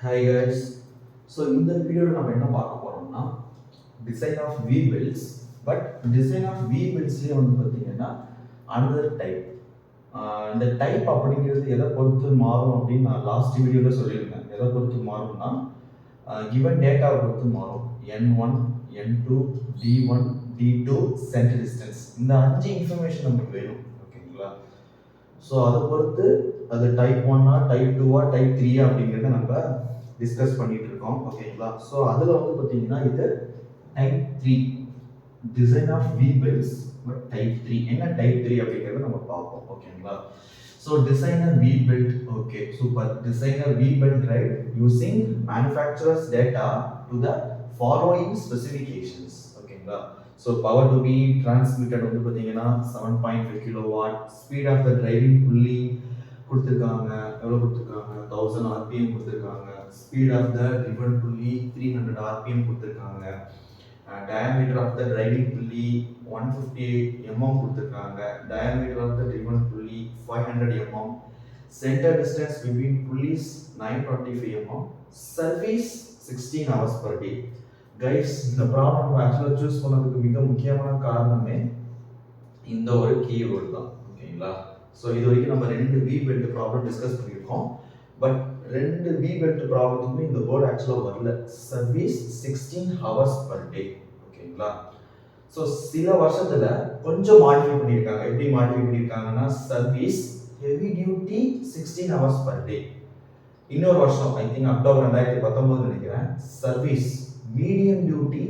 Hi guys. So இந்த வீடியோவில் நம்ம என்ன பார்க்க போறோம்னா design of V belts. But design of V பெல்ட்ஸ்லேயே வந்து பார்த்தீங்கன்னா அனதர் டைப். இந்த டைப் அப்படிங்கிறது எதை பொறுத்து மாறும் அப்படின்னு நான் லாஸ்ட் வீடியோவில் சொல்லியிருந்தேன். எதை பொறுத்து மாறும்னா கிவன் டேட்டாவை பொறுத்து மாறும். N1, N2, D1, D2, centre distance. இந்த 5 இன்ஃபர்மேஷன் நமக்கு வேணும். ஓகேங்களா? ஸோ அதை பொறுத்து அது டைப் 1ஆ டைப் 2ஆ டைப் 3ஆ அப்படிங்கிறத நம்ம டிஸ்கஸ் பண்ணிட்டு இருக்கோம். ஓகேங்களா? ஸோ அதில் வந்து பார்த்தீங்கன்னா இது type 3 design of V belts. But type 3 என்ன டைப் 3 அப்படிங்கிறத நம்ம பார்ப்போம். ஓகேங்களா? So designer V belt. Okay, super. Designer V belt right using manufacturers data to the following specifications. ஓகேங்களா? So power to be transmitted வந்து பார்த்தீங்கன்னா 7.5 kilowatt. Speed of the driving புள்ளி கொடுத்துருக்காங்க. எவ்வளோ கொடுத்துருக்காங்க? 1000 RPM கொடுத்துருக்காங்க. ஸ்பீட் ஆஃப் த ட்ரிவன் புள்ளி 300 RPM கொடுத்துருக்காங்க. டயாமீட்டர் ஆஃப் த டிரைவிங் புள்ளி 150 mm கொடுத்துருக்காங்க. டயாமீட்டர் ஆஃப் த ட்ரிவன் புள்ளி 500 mm. Centre distance between புள்ளிஸ் 925 mm. Service 16 hours per day. Guys, இந்த ப்ராப்ளம் ஆக்சுவலாக சூஸ் பண்ணதுக்கு மிக முக்கியமான காரணமே இந்த ஒரு கீவேர்டு தான். ஓகேங்களா? ஸோ இது வரைக்கும் நம்ம 2 வி பெல்ட் ப்ராப்ளம் டிஸ்கஸ் பண்ணியிருக்கோம். பட் 2 வி பெல்ட் ப்ராப்ளத்துக்குமே இந்த வேர்டு ஆக்சுவலாக வரல. Service 16 hours per day. ஓகேங்களா? ஸோ சில வருஷத்துல கொஞ்சம் மாடிஃபை பண்ணியிருக்காங்க. எப்படி மாடிஃபை பண்ணியிருக்காங்கன்னா service heavy duty 16 hours per day. இன்னொரு வருஷம் ஐ திங்க் அக்டோபர் 2019 நினைக்கிறேன், service medium duty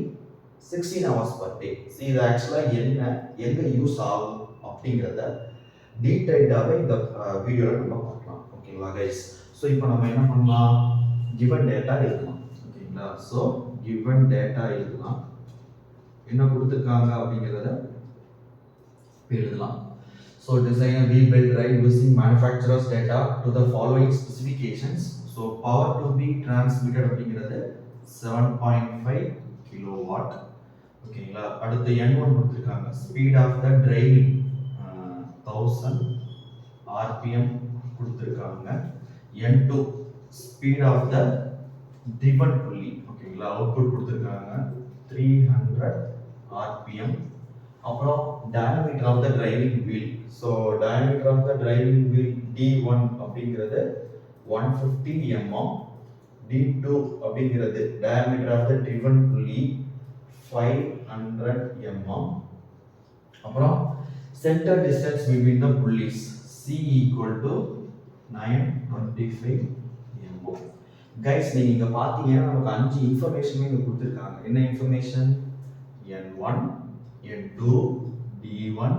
16 hours per day. இது ஆக்சுவலாக என்ன, எங்க யூஸ் ஆகும் அப்படிங்கிறத டீடைல்டாகவே இந்த வீடியோவில் நம்ம பார்க்கலாம். ஓகேங்களா கைஸ்? ஸோ இப்போ நம்ம என்ன பண்ணலாம், கிவன் டேட்டா எழுதலாம். ஓகேங்களா? ஸோ கிவன் டேட்டா எழுதலாம். என்ன கொடுத்துருக்காங்க அப்படிங்கிறத எழுதலாம். So designer V belt right using manufacturers data to the following specifications. So power to be transmitted அப்படிங்கிறது 7.5 கிலோவாட். ஓகேங்களா? அடுத்து N1 கொடுத்துருக்காங்க. Speed of the driving 1000 RPM கொடுத்துருக்காங்க. N2 ஸ்பீட் ஆஃப் த டிவன் புள்ளி. ஓகேங்களா? அவுட்புட் கொடுத்துருக்காங்க 300 RPM. அப்புறம் diameter of the driving wheel. So diameter of the driving wheel D1 அப்படிங்கிறது 150 mm. D2 அப்படிங்கிறது டயாமீட்டர் ஆஃப் த ட்ரிவன் புள்ளி 500 mm. அப்புறம் centre distance between the புள்ளிஸ் C equal to 925 mm. Guys, நீங்க இங்க பாத்தீங்கன்னா நமக்கு 5 இன்ஃபர்மேஷன் இங்க கொடுத்திருக்காங்க. என்ன information? N1, N2, D1,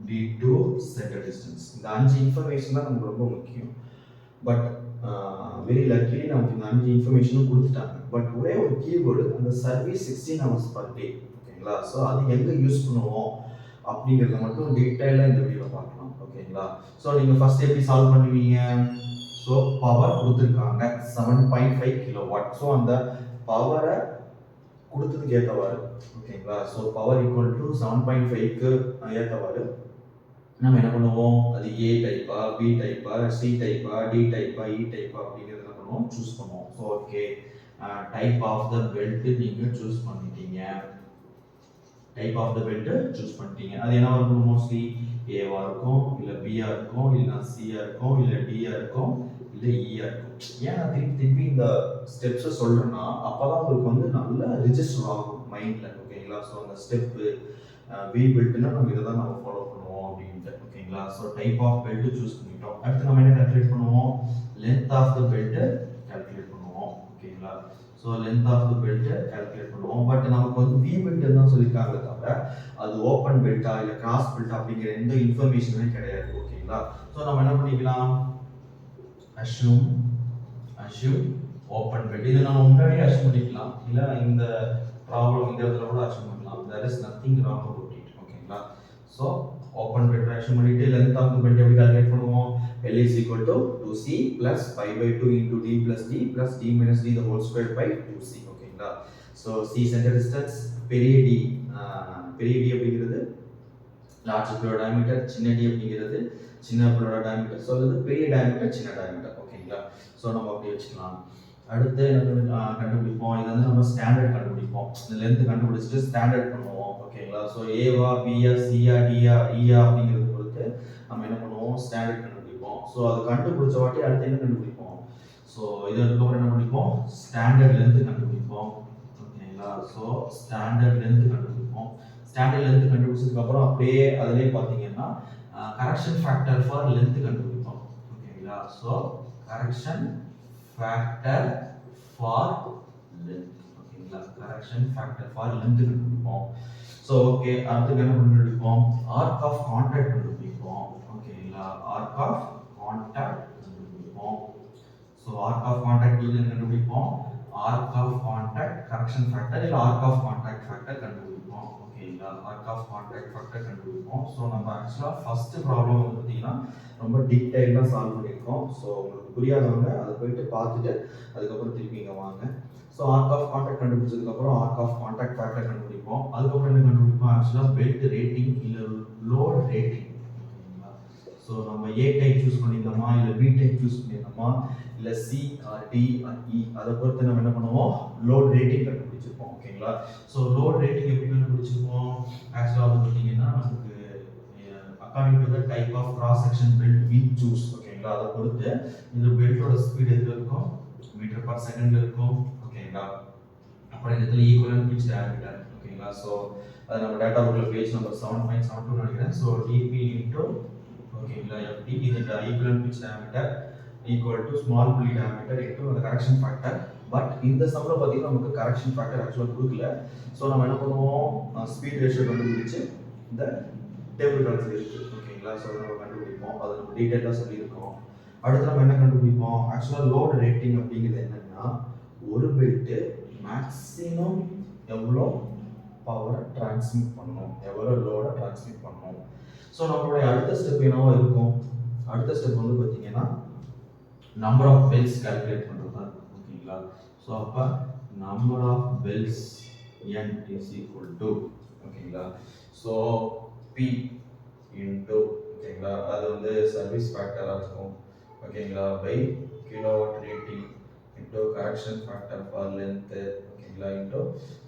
D2, centre distance. இந்த 5 இன்ஃபர்மேஷன் தான் நமக்கு ரொம்ப முக்கியம். பட் வெரி லக்கிலி நமக்கு இந்த 5 இன்ஃபர்மேஷனும் கொடுத்துட்டாங்க. பட் ஒரே ஒரு கீவேர்டு, அந்த சர்வீஸ் 16 hours per day. ஓகேங்களா? ஸோ அது எங்கே யூஸ் பண்ணுவோம் அப்படிங்கிறத மட்டும் டீட்டெயிலாக இந்த வீடியோவில் பார்க்கலாம். ஓகேங்களா? ஸோ நீங்கள் ஃபர்ஸ்ட் எப்படி சால்வ் பண்ணுவீங்க? ஸோ பவர் கொடுத்துருக்காங்க 7.5 கிலோவாட். ஸோ அந்த பவரை கொடுத்ததுக்கு ஏற்றவாறு. ஓகேங்களா? ஸோ பவர் ஈக்குவல் டு 7.5க்கு ஏற்றவாறு நம்ம என்ன பண்ணுவோம், அது ஏ டைப்பா, பி டைப்பா, சி டைப்பா, டி டைப்பா, இ டைப்பா அப்படிங்கிறது என்ன பண்ணுவோம், சூஸ் பண்ணுவோம். So okay, type of the belt நீங்கள் சூஸ் பண்ணிட்டீங்க. Type of the belt choose பண்ணிட்டீங்க. அது என்ன இருக்கும்? மோஸ்ட்லி ஏவா இருக்கும், இல்லை பியா இருக்கும், இல்லைனா சியா இருக்கும், இல்லை டியா இருக்கும், இல்லை இயா இருக்கும். ஏன் நான் திருப்பி இந்த ஸ்டெப்ஸை சொல்கிறேன்னா அப்போ தான் உங்களுக்கு வந்து நல்லா ரிஜிஸ்டர் ஆகும் மைண்டில். ஓகேங்களா? ஸோ அந்த ஸ்டெப்பு வி பெல்ட்னா நம்ம இதை தான் நம்ம ஃபாலோ பண்ணுவோம் அப்படின்ட்டு. ஓகேங்களா? So type of belt choose பண்ணிட்டோம். அடுத்து நம்ம என்ன கால்குலேட் பண்ணுவோம்? Length of the belt calculate பண்ணுவோம். ஓகேங்களா? So length of the belt calculate பண்ணுவோம். பட் நமக்கு வந்து வி பெல்ட் தான் சொல்லியிருக்காங்களே தவிர அது ஓப்பன் பெல்ட்டா இல்லை கிராஸ் பெல்ட்டா அப்படிங்கிற எந்த இன்ஃபர்மேஷனுமே கிடையாது. ஓகேங்களா? ஸோ நம்ம என்ன பண்ணிக்கலாம், அஷ்யூம் ஓப்பன் பெல்ட். இது நம்ம முன்னாடியே அஷ்யூம் பண்ணிக்கலாம், இல்லை இந்த ப்ராப்ளம் இந்த இடத்துல கூட அஷ்யூம் பண்ணலாம். there is nothing wrong about it. ஓகேங்களா? ஸோ ஓப்பன் பெல்ட் அஷ்யூம் பண்ணிட்டு லென்த் ஆஃப் த பெல்ட் எப்படி கால்குலேட் பண்ணுவோம்? L is equal to 2C plus pi by 2 into D plus D minus D the whole square by 2C. ஓகேங்களா? So C centre distance, பெரிய D அப்படிங்கிறது large பிளோட diameter, சின்ன D அப்படிங்கிறது சின்ன பிளோட diameter. So இது பெரிய டயாமீட்டர், சின்ன டயாமீட்டர். ஓகேங்களா? ஸோ நம்ம அப்படி வச்சுக்கலாம். அடுத்து என்ன கண்டுபிடிப்போம், இது வந்து நம்ம ஸ்டாண்டர்ட் கண்டுபிடிப்போம். இந்த லென்த் கண்டுபிடிச்சிட்டு ஸ்டாண்டர்ட் பண்ணுவோம். ஓகேங்களா? ஸோ ஏவா, பியா, சியா, டியா, ஈயா அப்படிங்கிறத பொறுத்து நம்ம என்ன பண்ணுவோம், ஸ்டாண்டர்ட் கண்டுபிடிப்போம். ஸோ அது கண்டுபிடிச்ச வாட்டி அடுத்து என்ன கண்டுபிடிப்போம், ஸோ இது அதுக்கப்புறம் என்ன பண்ணிப்போம், ஸ்டாண்டர்ட் லென்த் கண்டுபிடிப்போம். ஓகேங்களா? ஸோ ஸ்டாண்டர்ட் லென்த் கண்டுபிடிப்போம். ஸ்டாண்டர்ட் லென்த் கண்டுபிடிச்சதுக்கப்புறம் அப்படியே அதிலே பார்த்தீங்கன்னா கரெக்ஷன் ஃபேக்டர் ஃபார் லென்த் கண்டுபிடிப்போம். ஓகேங்களா? So correction factor for length. ஓகேங்களா? கரெக்ஷன் ஃபேக்டர் ஃபார் லென்த் கண்டுபிடிப்போம். ஸோ ஓகே, அடுத்து என்ன கண்டுபிடிப்போம், ஆர்க் ஆஃப் கான்டாக்ட் கண்டுபிடிப்போம். ஓகேங்களா? ஆர்க் ஆஃப் கான்டாக்ட் கண்டுபிடிப்போம். ஸோ ஆர்க் ஆஃப் கான்டாக்ட் இது கண்டுபிடிப்போம். Arc of contact correction factor இல்லை ஆர்க் ஆஃப் கான்டாக்ட் ஃபேக்டர் கண்டுபிடிப்போம். ஓகேங்களா? ஆர்க் ஆஃப் கான்டாக்ட் ஃபேக்டர் கண்டுபிடிப்போம். ஸோ நம்ம ஆக்சுவலாக ஃபர்ஸ்ட் ப்ராப்ளம் வந்து பார்த்தீங்கன்னா ரொம்ப டீட்டெயிலாக சால்வ் பண்ணியிருக்கோம். ஸோ உங்களுக்கு புரியாதவங்க அதை போயிட்டு பார்த்துட்டு அதுக்கப்புறம் திருப்பி இங்கே வாங்க. ஸோ ஆர்க் ஆஃப் கான்டாக்ட் கண்டுபிடிச்சதுக்கப்புறம் ஆர்க் ஆஃப் கான்டாக்ட் ஃபேக்டர் கண்டுபிடிப்போம். அதுக்கப்புறம் என்ன கண்டுபிடிப்போம், ஆக்சுவலாக பெல்ட் ரேட்டிங் இல்லை லோட் ரேட்டிங். ஓகேங்களா? ஸோ நம்ம ஏ டைப் சூஸ் பண்ணியிருந்தோமா இல்லை பி டைப் சூஸ் பண்ணியிருந்தோமா இல்லை C R D R E, அதை பொறுத்து நம்ம என்ன பண்ணுவோம், லோட் ரேட்டிங் கண்டுபிடிச்சிருப்போம். ஓகேங்களா? ஸோ லோட் ரேட்டிங் எப்படி கண்டுபிடிச்சிருப்போம், ஆக்சுவலாக வந்து பார்த்தீங்கன்னா நமக்கு according to the type of cross section belt we choose. ஓகேங்களா? அதை பொறுத்து இந்த பெல்ட்டோட ஸ்பீட் எதுல இருக்கும், மீட்டர் பர் செகண்ட்ல இருக்கும். ஓகேங்களா? அப்புறம் இந்த இடத்துல ஈக்குவலன்ட் பிட்ச் டயாமீட்டர். ஓகேங்களா? ஸோ அது நம்ம டேட்டா புக்ல பேஜ் நம்பர் 7.72 நினைக்கிறேன். ஸோ டிபி இன்டூ ஓகேங்களா எஃப்டி, இது equivalent pitch diameter equal to small புள்ளி டயாமீட்டர் இன்டூ அந்த கரெக்ஷன் ஃபேக்டர். பட் இந்த சம்மில் பார்த்தீங்கன்னா நமக்கு கரெக்ஷன் ஃபேக்டர் ஆக்சுவலாக கொடுக்கல. ஸோ நம்ம என்ன பண்ணுவோம், ஸ்பீட் ரேஷியோ கண்டுபிடிச்சு இந்த டேபிள் கணக்கில் இருக்குது. ஓகேங்களா? ஸோ நம்ம கண்டுபிடிப்போம், அதை நம்ம டீட்டெயிலாக சொல்லியிருக்கோம். அடுத்து நம்ம என்ன கண்டுபிடிப்போம், ஆக்சுவலாக லோட் ரேட்டிங் அப்படிங்கிறது என்னன்னா ஒரு பெல்ட்டு மேக்ஸிமம் எவ்வளோ பவரை டிரான்ஸ்மிட் பண்ணணும், எவ்வளோ லோடை டிரான்ஸ்மிட் பண்ணணும். ஸோ நம்மளுடைய அடுத்த ஸ்டெப் என்னவோ இருக்கும், அடுத்த ஸ்டெப் வந்து பார்த்தீங்கன்னா நம்பர் ஆஃப் பெல்ஸ் கால்குலேட் பண்ணுறது தான். ஓகேங்களா? ஸோ அப்போ number of belts n is equal to ஓகேங்களா, ஸோ பி இன்டூ ஓகேங்களா, அது வந்து சர்வீஸ் ஃபேக்டராக இருக்கும். ஓகேங்களா? By kilowatt rating into correction factor for length. ஓகேங்களா? Into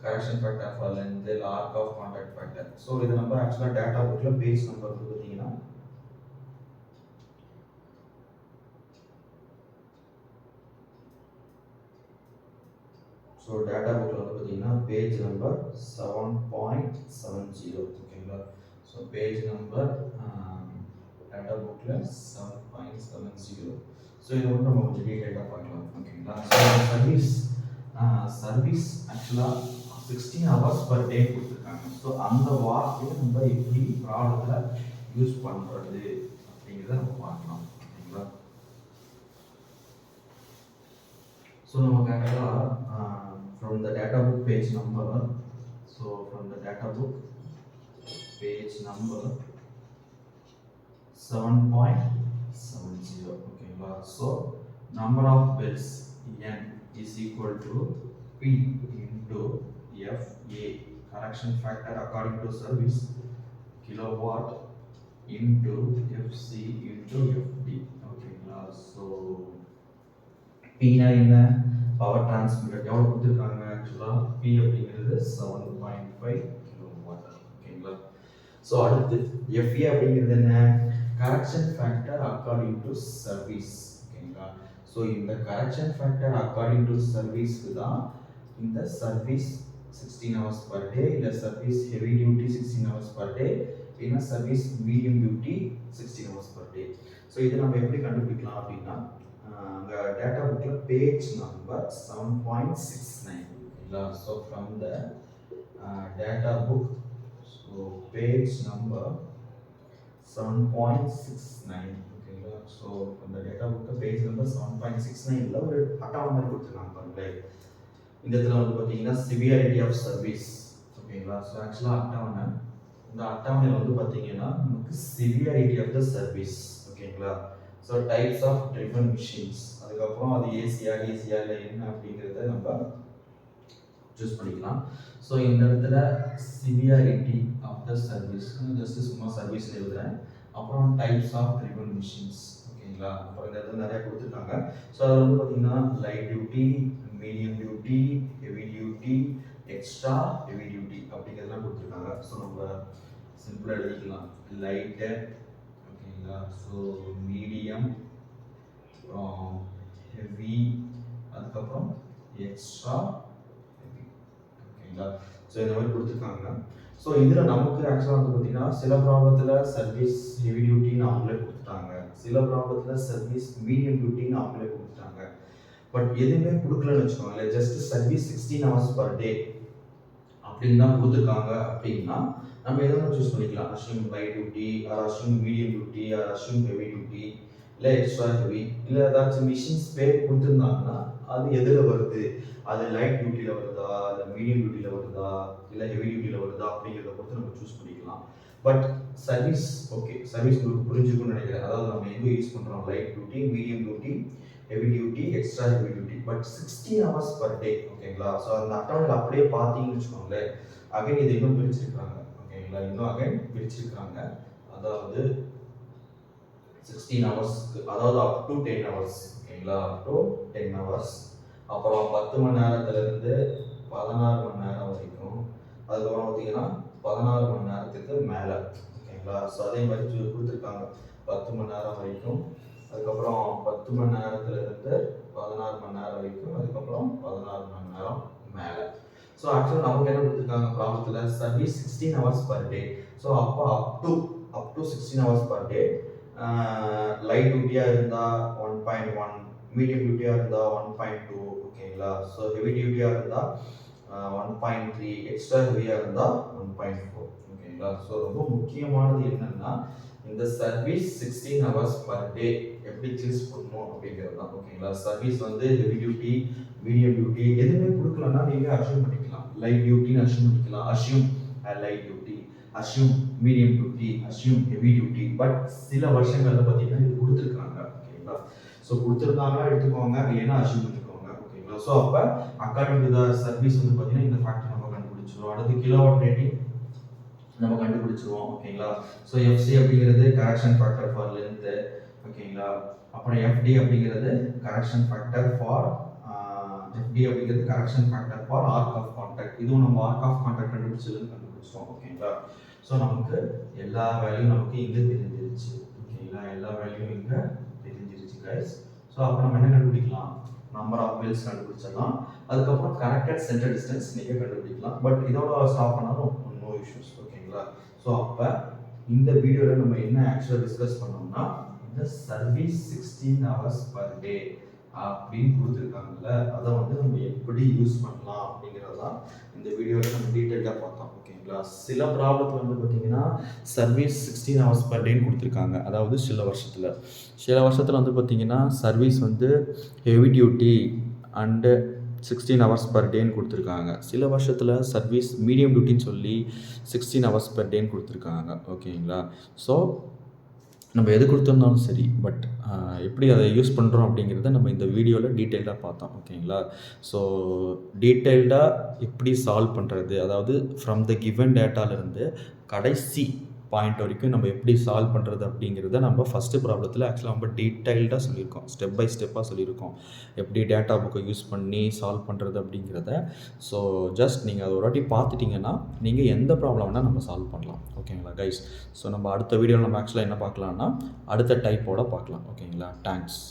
correction factor for length இல்லை arc of contact factor. So இது நம்ம ஆக்சுவலாக டேட்டா புக்கில் பேஜ் நம்பர் வந்து பார்த்தீங்கன்னா ஸோ டேட்டா புக்கில் வந்து பார்த்தீங்கன்னா பேஜ் நம்பர் 7.70. ஓகேங்களா? ஸோ பேஜ் நம்பர் டேட்டா புக்கில் 7.70. ஸோ இது வந்து நம்ம கொஞ்சம் டீட்டெயிலாக பார்க்கலாம். ஓகேங்களா? ஸோ சர்வீஸ் ஆக்சுவலாக 16 hours பர் டே கொடுத்துருக்காங்க. ஸோ அந்த வார்த்தையை நம்ம எப்படி ப்ராப்ளத்தில் யூஸ் பண்ணுறது அப்படிங்கிறத நம்ம பார்க்கலாம். ஓகேங்களா? ஸோ நமக்கு ஆக்சுவலாக from the data book page number, so from the data book page number 7.70. okay, so number of bells n is equal to p into fa, correction factor according to service, kilowatt into fc into fd. okay, so p na என்ன, power transmitter எவ்வளோ கொடுத்துருக்காங்க, ஆக்சுவலாக B அப்படிங்கிறது 7.5 kilowatt. ஓகேங்களா? So அடுத்து FA அப்படிங்கிறது என்ன, correction factor according to service. ஓகேங்களா? ஸோ இந்த கரெக்ஷன் ஃபேக்டர் அக்கார்டிங் டு சர்வீஸ்க்கு தான் இந்த சர்வீஸ் 16 hours பர் டே, இல்லை service heavy duty 16 hours per day, இல்லைன்னா service medium duty 16 hours per day. So இதை நம்ம எப்படி கண்டுபிடிக்கலாம் அப்படின்னா data book page number 7.69. So from the data book, so page number 7.69. okay, so from the data book page number 7.69 ல ஒரு அட்டவணை மாதிரி கொடுத்திருக்காங்க பாருங்க. இந்த இடத்துல வந்து பாத்தீங்கன்னா severity of service. ஓகேங்களா? ஸோ ஆக்சுவலாக அட்டவணை, இந்த அட்டவணையில் வந்து பார்த்தீங்கன்னா நமக்கு severity of the service. ஓகேங்களா? So types of driven machines, அதுக்கப்புறம் அது ஏசியா டிசியா இல்லை என்ன அப்படிங்கிறத நம்ம சூஸ் பண்ணிக்கலாம். ஸோ இந்த இடத்துல severity of the service just சும்மா சர்வீஸ் எழுதுறேன். அப்புறம் டைப்ஸ் ஆஃப் ட்ரிவன் மிஷின்ஸ். ஓகேங்களா? ஓகேங்களா. அப்புறம் இந்த இடத்துல நிறையா கொடுத்துருக்காங்க. ஸோ அதில் வந்து பார்த்தீங்கன்னா light duty, medium duty, heavy duty, extra heavy duty அப்படிங்கிறதுலாம் கொடுத்துருக்காங்க. ஸோ நம்ம சிம்பிளாக எழுதிக்கலாம். லைட்டு, ஓகேங்களா. ஸோ மீடியம், அப்புறம் ஹெவி, அதுக்கப்புறம் எக்ஸ்ட்ரா ஹெவி, ஓகேங்களா. ஸோ இந்த மாதிரி கொடுத்துருக்காங்க. ஸோ இதில் நமக்கு ஆக்சுவலாக வந்து பார்த்தீங்கன்னா சில ப்ராப்ளத்தில் சர்வீஸ் ஹெவி டியூட்டின்னு அவங்களே கொடுத்துட்டாங்க, சில ப்ராப்ளத்தில் சர்வீஸ் மீடியம் டியூட்டின்னு அவங்களே கொடுத்துட்டாங்க. பட் எதுவுமே கொடுக்கலன்னு வச்சுக்கோங்களேன், just service 16 hours per day அப்படின்னு தான் கொடுத்துருக்காங்க. அப்படின்னா நம்ம எதனா சூஸ் பண்ணிக்கலாம். Assume light duty, or assume medium duty, or assume heavy duty, இல்லை எக்ஸ்ட்ரா ஹெவி, இல்லை ஏதாச்சும் மிஷின்ஸ் பேர் கொடுத்துருந்தாங்கன்னா அது எதில் வருது, அது லைட் டியூட்டியில் வருதா, இல்லை மீடியம் டியூட்டியில் வருதா, இல்லை ஹெவி டியூட்டியில் வருதா அப்படிங்கிறத பொறுத்து நம்ம சூஸ் பண்ணிக்கலாம். பட் சர்வீஸ் ஓகே, சர்வீஸ் உங்களுக்கு புரிஞ்சுக்குன்னு நினைக்கிறேன். அதாவது நம்ம எங்கே யூஸ் பண்ணுறோம், light duty, medium duty, heavy duty, extra heavy duty, but 16 hours per day, ஓகேங்களா. ஸோ அந்த அட்டவணையில் அப்படியே பார்த்தீங்கன்னு வச்சுக்கோங்களேன், அகைன் இது இன்னும் பிரிச்சிருக்காங்க, ஓகேங்களா. இன்னும் அகைன் பிரிச்சிருக்காங்க. அதாவது 16 hours, அதாவது அப் டு 10 hours, ஓகேங்களா, அப் டு 10 hours. அப்புறம் 10 மணி நேரத்துலேருந்து 16 மணி நேரம் வரைக்கும், அதுக்கப்புறம் பார்த்தீங்கன்னா 16 மணி நேரத்துக்கு மேலே, ஓகேங்களா. ஸோ அதே மாதிரி கொடுத்துருக்காங்க 10 மணி நேரம் வரைக்கும், அதுக்கப்புறம் 10 மணி நேரத்துலேருந்து 16 மணி நேரம் வரைக்கும், அதுக்கப்புறம் 16 மணி நேரம் மேலே. ஸோ ஆக்சுவலாக நமக்கு என்ன கொடுத்துருக்காங்க ப்ராப்ளத்தில், service 16 hours per day. So அப்போ up to 16 hours per day. Light டியூட்டியாக இருந்தால் 1.1, மீடியம் டியூட்டியாக இருந்தால் 1.2, ஓகேங்களா. ஸோ ஹெவி டியூட்டியாக இருந்தால் 1.3, எக்ஸ்ட்ரா ஹெவியாக இருந்தால் 1.4, ஓகேங்களா. ஸோ ரொம்ப முக்கியமானது என்னென்னா இந்த சர்வீஸ் 16 hours per day எப்படி சூஸ் பண்ணணும் அப்படிங்கிறது தான், ஓகேங்களா. சர்வீஸ் வந்து ஹெவி டியூட்டி, மீடியம் டியூட்டி எதுவுமே கொடுக்கலன்னா நீங்கள் அஷ்யூம் பண்ணிக்கலாம். லைட் டியூட்டின்னு அஷ்யூம் பண்ணிக்கலாம், assume light duty, assume medium duty, assume heavy duty. But சில வருஷங்களில் பார்த்தீங்கன்னா இது கொடுத்துருக்காங்க, ஓகேங்களா. ஸோ கொடுத்துருக்காங்களா எடுத்துக்கோங்க, இல்லைன்னா அஷ்யூம் பண்ணிக்கோங்க, ஓகேங்களா. ஸோ அப்போ அக்கார்டிங் டு த சர்வீஸ் வந்து பார்த்தீங்கன்னா இந்த ஃபேக்டர் நம்ம கண்டுபிடிச்சிருவோம். அடுத்து கிலோவாட் ரேட்டிங் நம்ம கண்டுபிடிச்சிருவோம், ஓகேங்களா. ஸோ எஃப்சி அப்படிங்கிறது கரெக்ஷன் ஃபேக்டர் ஃபார் லென்த்து, ஓகேங்களா. அப்புறம் எஃப்டி அப்படிங்கிறது correction factor for arc of contact. இதுவும் நம்ம ஆர்க் ஆஃப் கான்டாக்ட் கண்டுபிடிச்சிட்டோம், ஓகேங்களா. ஸோ நமக்கு எல்லா வேல்யூ நமக்கு இங்கே தெரிஞ்சிருச்சு, ஓகேங்களா. எல்லா வேல்யூ இங்கே தெரிஞ்சிருச்சு கைஸ். ஸோ அப்போ நம்ம என்ன கண்டுபிடிக்கலாம், நம்பர் ஆஃப் வெல்ஸ் கண்டுபிடிச்சிடலாம். அதுக்கப்புறம் கரெக்டட் சென்டர் டிஸ்டன்ஸ் நீங்கள் கண்டுபிடிக்கலாம். பட் இதோட ஸ்டாப் பண்ணாலும் நோ இஷ்யூஸ், ஓகேங்களா. ஸோ அப்போ இந்த வீடியோவில் நம்ம என்ன ஆக்சுவலாக டிஸ்கஸ் பண்ணோம்னா இந்த சர்வீஸ் 16 hours per day அப்படின்னு கொடுத்துருக்காங்கல்ல, அதை வந்து நம்ம எப்படி யூஸ் பண்ணலாம் அப்படிங்கிறது தான் இந்த வீடியோவில் நம்ம டீட்டெயிலாக பார்த்தோம், ஓகேங்களா. சில ப்ராப்ளத்தில் வந்து பார்த்தீங்கன்னா சர்வீஸ் 16 hours per day கொடுத்துருக்காங்க. அதாவது சில வருஷத்தில் வந்து பார்த்தீங்கன்னா சர்வீஸ் வந்து heavy duty and 16 hours per day கொடுத்துருக்காங்க. சில வருஷத்தில் சர்வீஸ் மீடியம் டியூட்டின்னு சொல்லி 16 hours per day கொடுத்துருக்காங்க, ஓகேங்களா. ஸோ நம்ம எது கொடுத்துருந்தாலும் சரி, பட் எப்படி அதை யூஸ் பண்ணுறோம் அப்படிங்கிறத நம்ம இந்த வீடியோவில் டீட்டெயில்டாக பார்த்தோம், ஓகேங்களா. ஸோ டீட்டெயில்டாக எப்படி சால்வ் பண்ணுறது, அதாவது ஃப்ரம் த கிவன் டேட்டாலேருந்து கடைசி பாயிண்ட் வரைக்கும் நம்ம எப்படி சால்வ் பண்ணுறது அப்படிங்கிறத நம்ம ஃபஸ்ட்டு ப்ராப்ளத்தில் ஆக்சுவலாக ரொம்ப டீட்டெயில்டாக சொல்லியிருக்கோம், ஸ்டெப் பை ஸ்டெப்பாக சொல்லியிருக்கோம், எப்படி டேட்டா புக்கை யூஸ் பண்ணி சால்வ் பண்ணுறது அப்படிங்கிறத. ஸோ ஜஸ்ட் நீங்கள் அதை ஒரு வாட்டி பார்த்துட்டிங்கன்னா நீங்கள் எந்த ப்ராப்ளம் வேணால் நம்ம சால்வ் பண்ணலாம், ஓகேங்களா கைஸ். ஸோ நம்ம அடுத்த வீடியோவில் நம்ம ஆக்சுவலாக என்ன பார்க்கலாம்னா அடுத்த டைப்போட பார்க்கலாம், ஓகேங்களா. தேங்க்ஸ்.